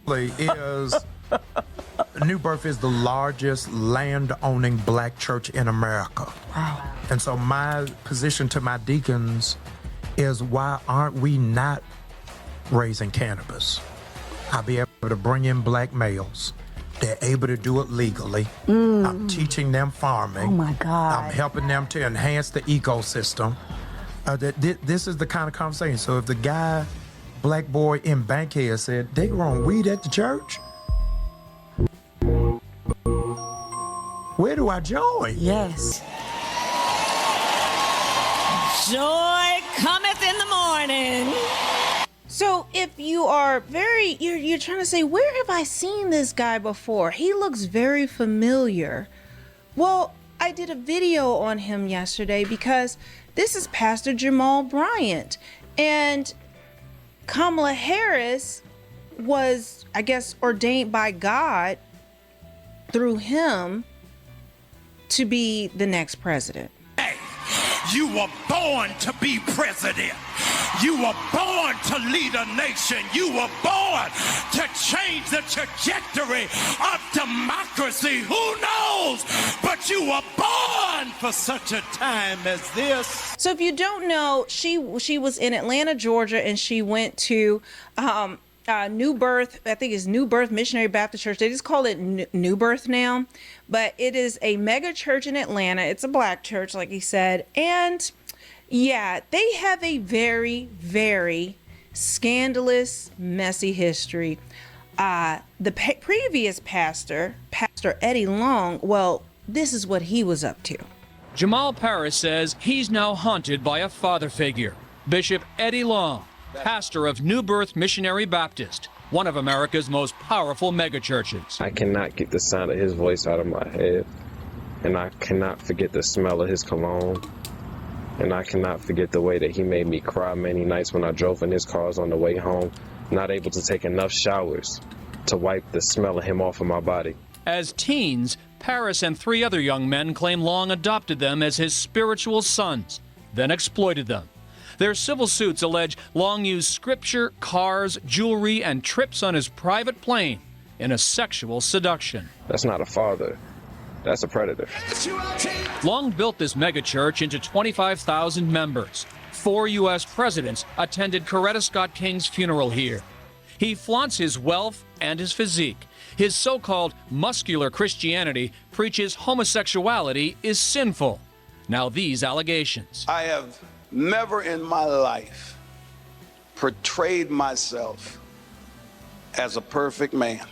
is New Birth is the largest land-owning black church in America. Wow. And so my position to my deacons is, why aren't we not raising cannabis? I'll be able to bring in black males. They're able to do it legally. I'm teaching them farming. Oh my God. I'm helping them to enhance the ecosystem. This is the kind of conversation. So if the guy, black boy in Bankhead said, they growing weed at the church, where do I join? Yes. Joy cometh in the morning. So if you are you're trying to say, where have I seen this guy before? He looks very familiar. Well, I did a video on him yesterday because this is Pastor Jamal Bryant, and Kamala Harris was, I guess, ordained by God through him to be the next president. Hey, you were born to be president. You were born to lead a nation. You were born to change the trajectory of democracy. Who knows? But you were born for such a time as this. So if you don't know, she was in Atlanta, Georgia, and she went to New Birth. I think it's New Birth Missionary Baptist Church. They just call it New Birth now, but it is a mega church in Atlanta. It's a black church, like he said, and yeah, they have a very, very scandalous, messy history. The previous pastor, Pastor Eddie Long, well, this is what he was up to. Jamal Paris says he's now haunted by a father figure, Bishop Eddie Long, pastor of New Birth Missionary Baptist, one of America's most powerful megachurches. I cannot get the sound of his voice out of my head, and I cannot forget the smell of his cologne. And I cannot forget the way that he made me cry many nights when I drove in his cars on the way home, not able to take enough showers to wipe the smell of him off of my body. As teens, Paris and 3 other young men claim Long adopted them as his spiritual sons, then exploited them. Their civil suits allege Long used scripture, cars, jewelry, and trips on his private plane in a sexual seduction. That's not a father. That's a predator. Long built this megachurch into 25,000 members. 4 U.S. presidents attended Coretta Scott King's funeral here. He flaunts his wealth and his physique. His so-called muscular Christianity preaches homosexuality is sinful. Now these allegations. I have never in my life portrayed myself as a perfect man,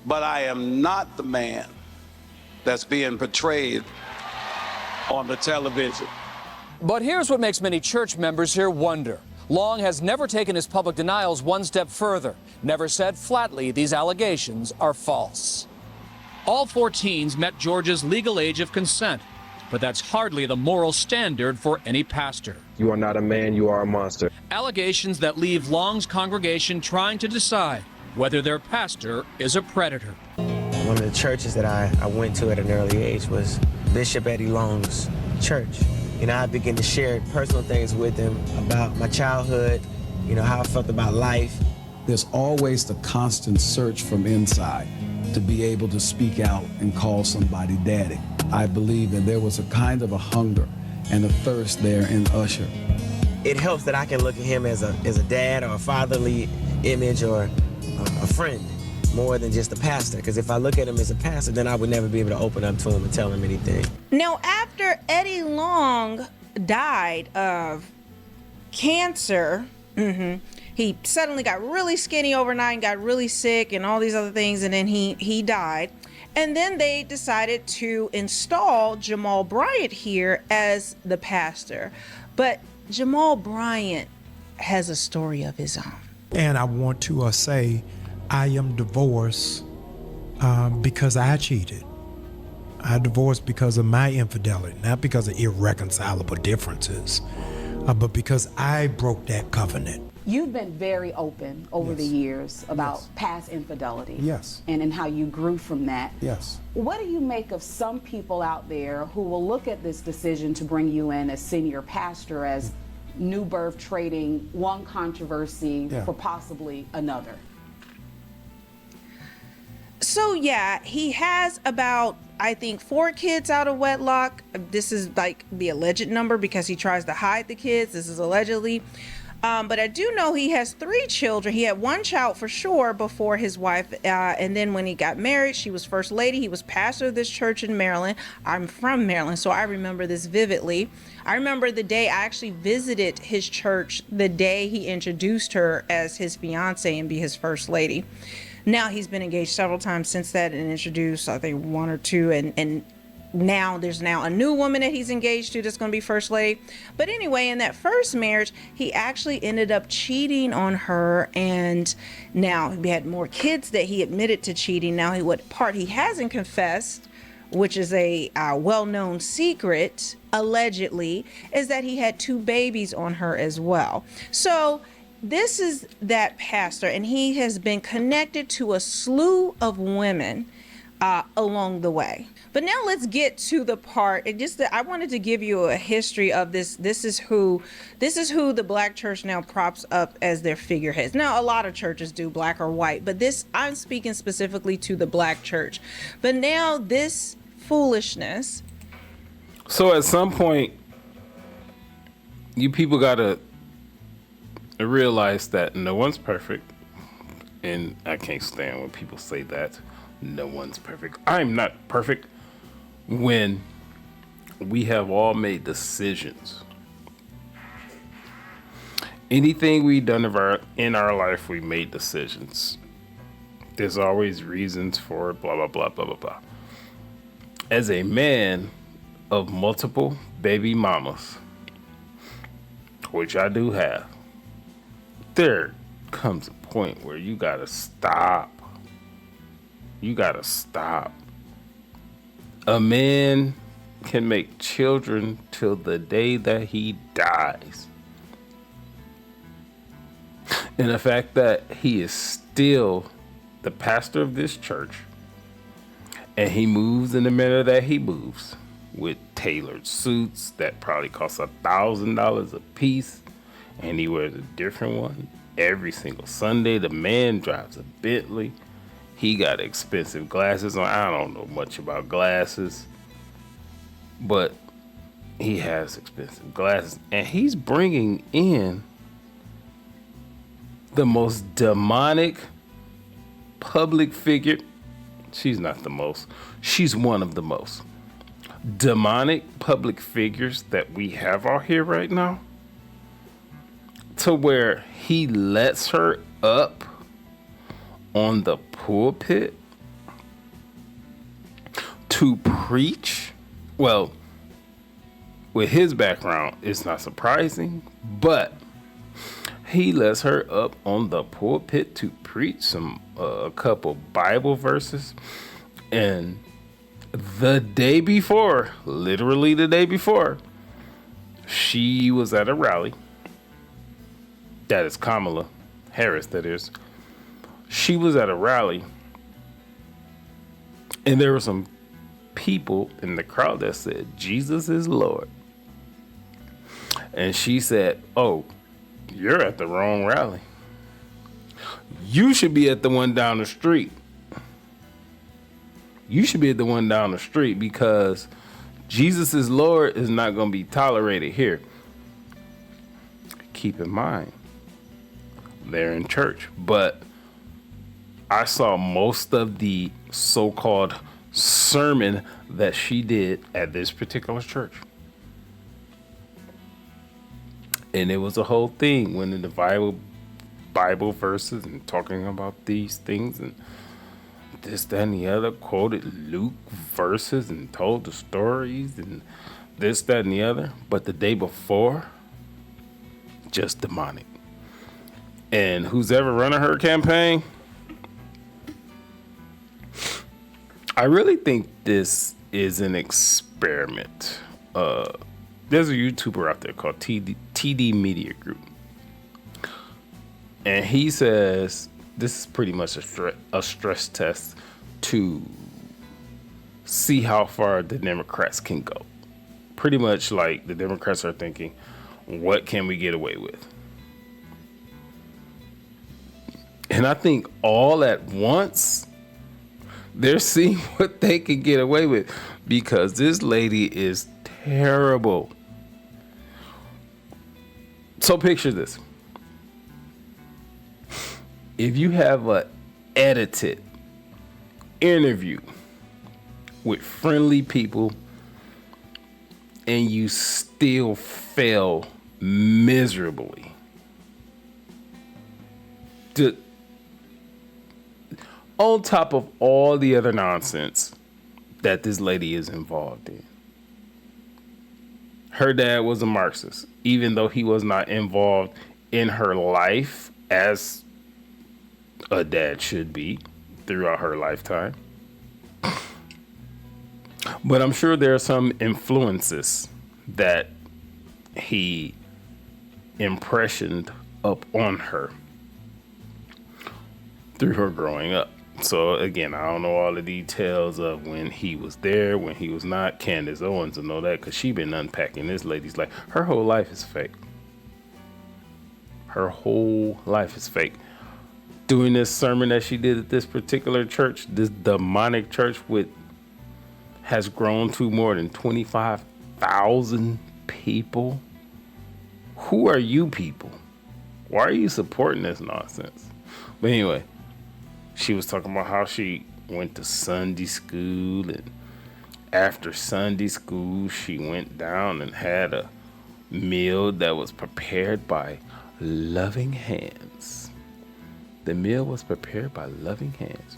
but I am not the man that's being portrayed on the television. But here's what makes many church members here wonder. Long has never taken his public denials one step further, never said flatly these allegations are false. All 4 teens met Georgia's legal age of consent, but that's hardly the moral standard for any pastor. You are not a man, you are a monster. Allegations that leave Long's congregation trying to decide whether their pastor is a predator. One of the churches that I went to at an early age was Bishop Eddie Long's church. You know, I began to share personal things with him about my childhood, you know, how I felt about life. There's always the constant search from inside to be able to speak out and call somebody daddy. I believe that there was a kind of a hunger and a thirst there in Usher. It helps that I can look at him as a dad or a fatherly image or a friend, more than just a pastor. Because if I look at him as a pastor, then I would never be able to open up to him and tell him anything. Now, after Eddie Long died of cancer, he suddenly got really skinny overnight and got really sick and all these other things, and then he died. And then they decided to install Jamal Bryant here as the pastor. But Jamal Bryant has a story of his own. And I want to say I am divorced because I cheated. I divorced because of my infidelity, not because of irreconcilable differences, but because I broke that covenant. You've been very open over the years about past infidelity. Yes. And how you grew from that. Yes. What do you make of some people out there who will look at this decision to bring you in as senior pastor as New Birth trading one controversy for possibly another? So yeah, he has about, I think, 4 kids out of wedlock. This is like the alleged number because he tries to hide the kids. This is allegedly. But I do know he has 3 children. He had 1 child for sure before his wife. And then when he got married, she was first lady. He was pastor of this church in Maryland. I'm from Maryland, so I remember this vividly. I remember the day I actually visited his church, the day he introduced her as his fiance and be his first lady. Now he's been engaged several times since that and introduced, I think, 1 or 2. And now there's now a new woman that he's engaged to that's going to be first lady. But anyway, in that first marriage, he actually ended up cheating on her, and now he had more kids that he admitted to cheating. Now what part he hasn't confessed, which is a well-known secret allegedly, is that he had 2 babies on her as well. So this is that pastor, and he has been connected to a slew of women along the way. But now let's get to the part. I wanted to give you a history of this. This is who the black church now props up as their figureheads. Now, a lot of churches do, black or white, but I'm speaking specifically to the black church. But now this foolishness. So at some point, you people gotta realize that no one's perfect, and I can't stand when people say that. No one's perfect. I'm not perfect. When we have all made decisions, anything we've done in our life, we made decisions. There's always reasons for it, blah, blah, blah, blah, blah, blah. As a man of multiple baby mamas, which I do have, there comes a point where you gotta stop. You gotta stop. A man can make children till the day that he dies. And the fact that he is still the pastor of this church, and he moves in the manner that he moves, with tailored suits that probably cost $1,000 a piece, and he wears a different one every single Sunday. The man drives a Bentley. He got expensive glasses on. I don't know much about glasses, but he has expensive glasses. And he's bringing in the most demonic public figure. She's not the most. She's one of the most demonic public figures that we have out here right now, to where he lets her up on the pulpit to preach. Well, with his background, it's not surprising, but he lets her up on the pulpit to preach a couple Bible verses. And the day before, literally the day before, she was at a rally. That is Kamala Harris, that is. She was at a rally, and there were some people in the crowd that said, Jesus is Lord. And she said, oh, you're at the wrong rally. You should be at the one down the street. You should be at the one down the street, because Jesus is Lord is not going to be tolerated here. Keep in mind, they're in church, but I saw most of the so-called sermon that she did at this particular church. And it was a whole thing, when in the Bible verses and talking about these things and this, that, and the other, quoted Luke verses and told the stories and this, that, and the other. But the day before, just demonic. And who's ever running her campaign, I really think this is an experiment. There's a YouTuber out there called TD Media Group. And he says this is pretty much a stress test to see how far the Democrats can go. Pretty much like the Democrats are thinking, what can we get away with? And I think all at once, They're seeing what they can get away with because this lady is terrible. So picture this. If you have a edited interview with friendly people and you still fail miserably, on top of all the other nonsense that this lady is involved in. Her dad was a Marxist, even though he was not involved in her life as a dad should be throughout her lifetime. But I'm sure there are some influences that he impressioned up on her through her growing up. So again, I don't know all the details of when he was there, when he was not. Candace Owens will know that because she been unpacking this lady's life. Her whole life is fake. Her whole life is fake. Doing this sermon that she did at this particular church, this demonic church has grown to more than 25,000 people. Who are you people? Why are you supporting this nonsense? But anyway, she was talking about how she went to Sunday school, and after Sunday school, she went down and had a meal that was prepared by loving hands. The meal was prepared by loving hands.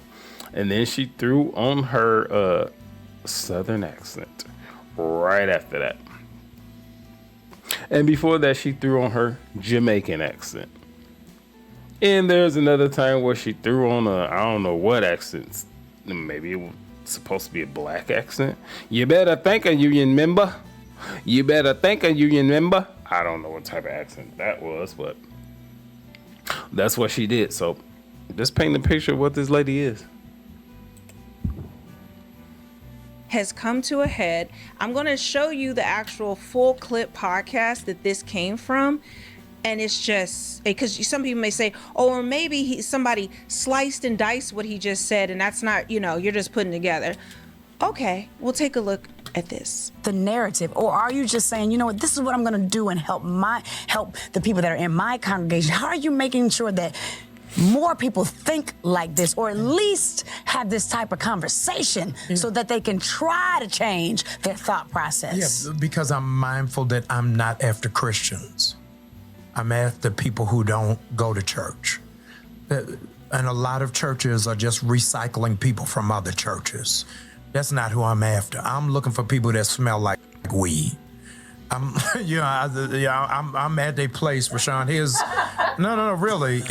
And then she threw on her Southern accent right after that. And before that, she threw on her Jamaican accent. And there's another time where she threw on I don't know what accents. Maybe it was supposed to be a black accent. You better thank a union member. You better thank a union member. I don't know what type of accent that was, but that's what she did. So just paint a picture of what this lady is. Has come to a head. I'm going to show you the actual full clip podcast that this came from. And it's just because some people may say, oh, or maybe somebody sliced and diced what he just said. And that's not, you're just putting together. Okay, we'll take a look at this. The narrative, or are you just saying, you know what, this is what I'm going to do and help the people that are in my congregation? How are you making sure that more people think like this, or at least have this type of conversation so that they can try to change their thought process? Yeah, because I'm mindful that I'm not after Christians. I'm after people who don't go to church. And a lot of churches are just recycling people from other churches. That's not who I'm after. I'm looking for people that smell like weed. I'm at a place, Rashawn. Really.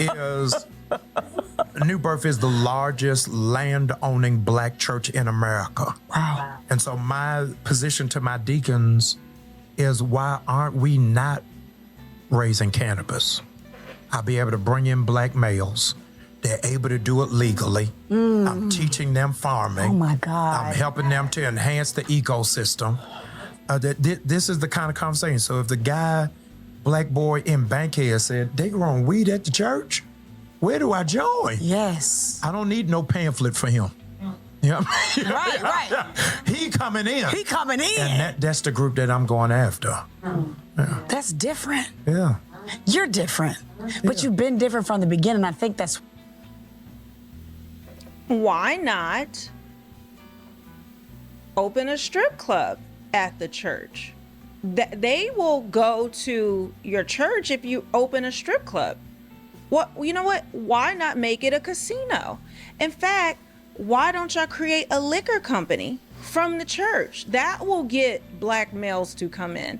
New Birth is the largest land-owning black church in America. Wow. And so my position to my deacons is, why aren't we not raising cannabis? I'll be able to bring in black males. They're able to do it legally. I'm teaching them farming. Oh my God. I'm helping them to enhance the ecosystem. This is the kind of conversation. So if the guy, black boy in Bankhead said, they growing weed at the church, where do I join? Yes. I don't need no pamphlet for him. Yeah. Right. He coming in. And that's the group that I'm going after. Yeah. That's different. Yeah. You're different. But you've been different from the beginning. I think that's... Why not open a strip club at the church? They will go to your church if you open a strip club. You know what? Why not make it a casino? In fact, why don't y'all create a liquor company from the church? That will get black males to come in.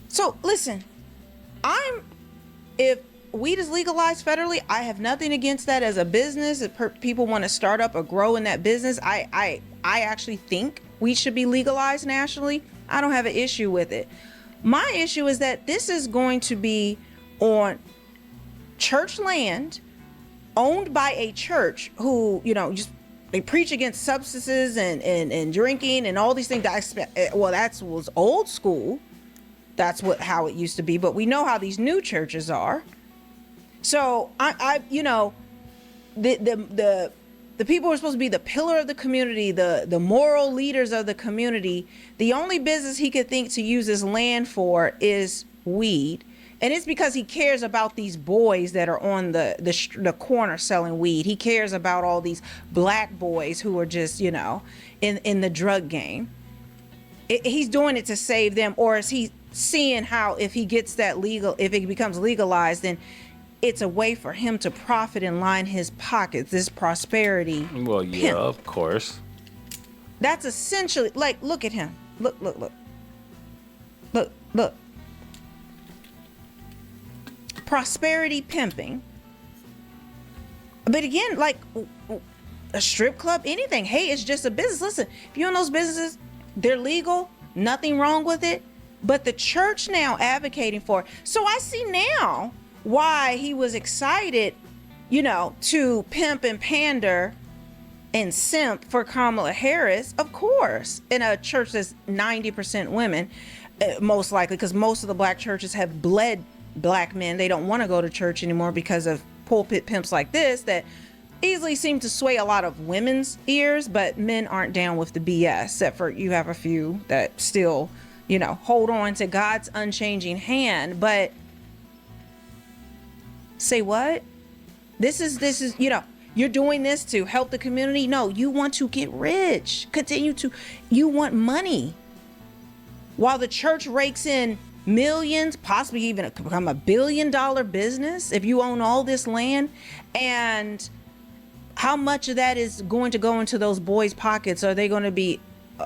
So listen, if weed is legalized federally, I have nothing against that as a business. If people want to start up or grow in that business, I actually think weed should be legalized nationally. I don't have an issue with it. My issue is that this is going to be on church land owned by a church who, they preach against substances and drinking and all these things. That was old school. That's how it used to be. But we know how these new churches are. So the the people who are supposed to be the pillar of the community, the moral leaders of the community, the only business he could think to use his land for is weed. And it's because he cares about these boys that are on the corner selling weed. He cares about all these black boys who are just, you know, in the drug game. He's doing it to save them, or is he seeing how if he gets that legal, if it becomes legalized, then it's a way for him to profit and line his pockets, this prosperity. Well, yeah, of course. That's essentially, like, look at him. Look. Prosperity pimping. But again, like a strip club, anything. Hey, it's just a business. Listen, if you're in those businesses, they're legal, nothing wrong with it. But the church now advocating for it. So I see now why he was excited, you know, to pimp and pander and simp for Kamala Harris, of course, in a church that's 90% women, most likely, because most of the black churches have bled black men. They don't want to go to church anymore because of pulpit pimps like this that easily seem to sway a lot of women's ears, but men aren't down with the BS, except for you have a few that still, you know, hold on to God's unchanging hand. But say what? This is, you know, you're doing this to help the community. No, you want to get rich. You want money. While the church rakes in millions, possibly even become $1 billion business if you own all this land. And how much of that is going to go into those boys' pockets? Are they going to be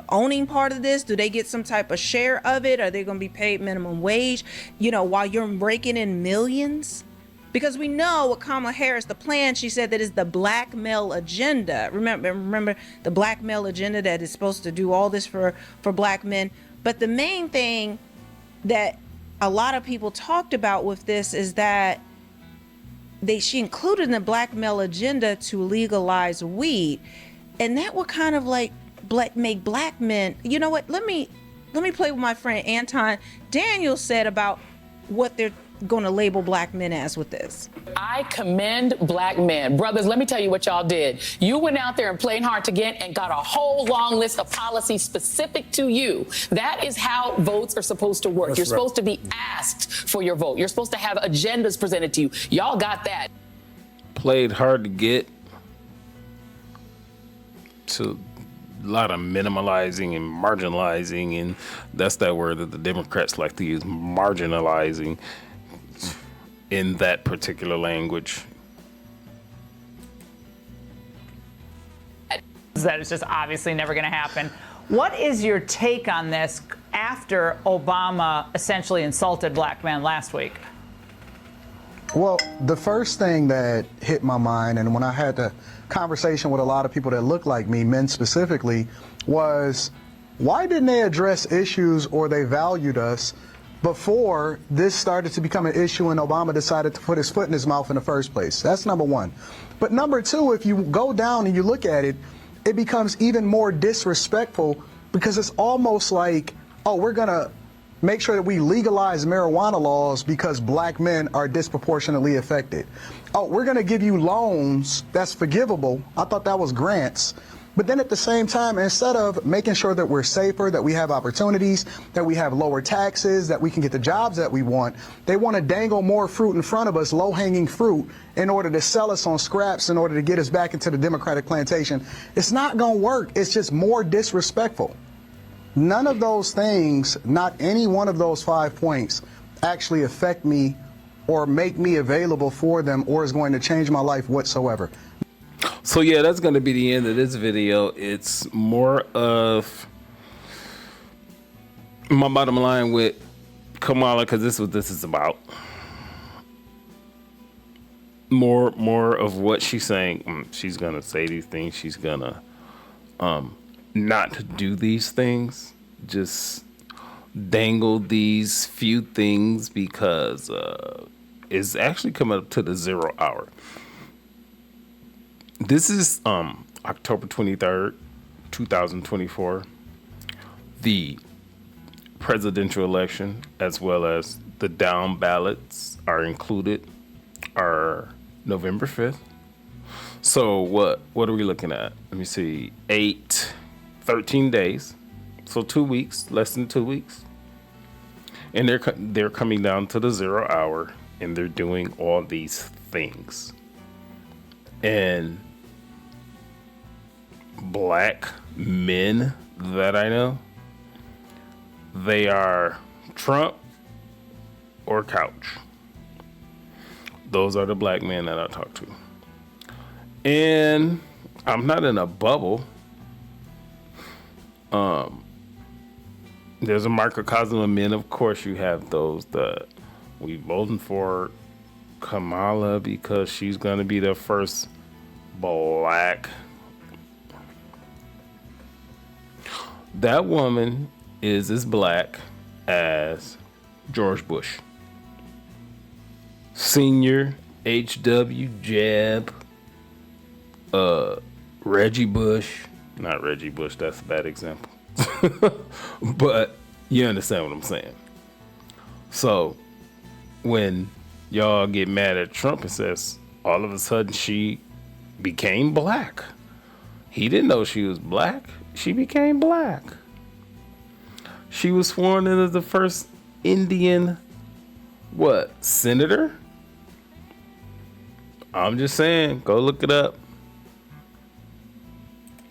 owning part of this? Do they get some type of share of it? Are they going to be paid minimum wage, you know, while you're raking in millions? Because we know what Kamala Harris, the plan, she said that is the black male agenda. Remember the black male agenda that is supposed to do all this for black men. But the main thing that a lot of people talked about with this is that she included in the black male agenda to legalize weed. And that would kind of like make black men, you know what, let me play with my friend Anton Daniels said about what they're going to label black men as with this. I commend black men. Brothers, let me tell you what y'all did. You went out there and played hard to get and got a whole long list of policies specific to you. That is how votes are supposed to work. That's You're right. supposed to be asked for your vote. You're supposed to have agendas presented to you. Y'all got that. Played hard to get to a lot of minimalizing and marginalizing, and that's that word that the Democrats like to use, marginalizing, in that particular language. That is just obviously never going to happen. What is your take on this after Obama essentially insulted black men last week? Well, the first thing that hit my mind, and when I had the conversation with a lot of people that look like me, men specifically, was why didn't they address issues or they valued us before this started to become an issue and Obama decided to put his foot in his mouth in the first place? That's number one. But number two, if you go down and you look at it, it becomes even more disrespectful because it's almost like, oh, we're going to make sure that we legalize marijuana laws because black men are disproportionately affected. Oh, we're going to give you loans that's forgivable. I thought that was grants. But then at the same time, instead of making sure that we're safer, that we have opportunities, that we have lower taxes, that we can get the jobs that we want, they want to dangle more fruit in front of us, low-hanging fruit, in order to sell us on scraps, in order to get us back into the Democratic plantation. It's not going to work. It's just more disrespectful. None of those things, not any one of those 5 points, actually affect me or make me available for them or is going to change my life whatsoever. So yeah, that's going to be the end of this video. It's more of my bottom line with Kamala, because this is what this is about. More of what she's saying. She's going to say these things. She's going to not do these things. Just dangle these few things because it's actually coming up to the 0 hour. This is October 23rd, 2024. The presidential election, as well as the down ballots are included, are November 5th. So what are we looking at? Let me see. 13 days. So 2 weeks, less than 2 weeks. And they're coming down to the 0 hour, and they're doing all these things. And black men that I know, they are Trump or couch. Those are the black men that I talk to. And I'm not in a bubble. There's a microcosm of men. Of course, you have those that we voting for Kamala because she's going to be the first black. That woman is as black as George Bush. Senior, H.W. Jeb, Reggie Bush. Not Reggie Bush, that's a bad example. But you understand what I'm saying. So when y'all get mad at Trump and says all of a sudden she became black. He didn't know she was black. She became black. She was sworn in as the first Indian, senator? I'm just saying, go look it up.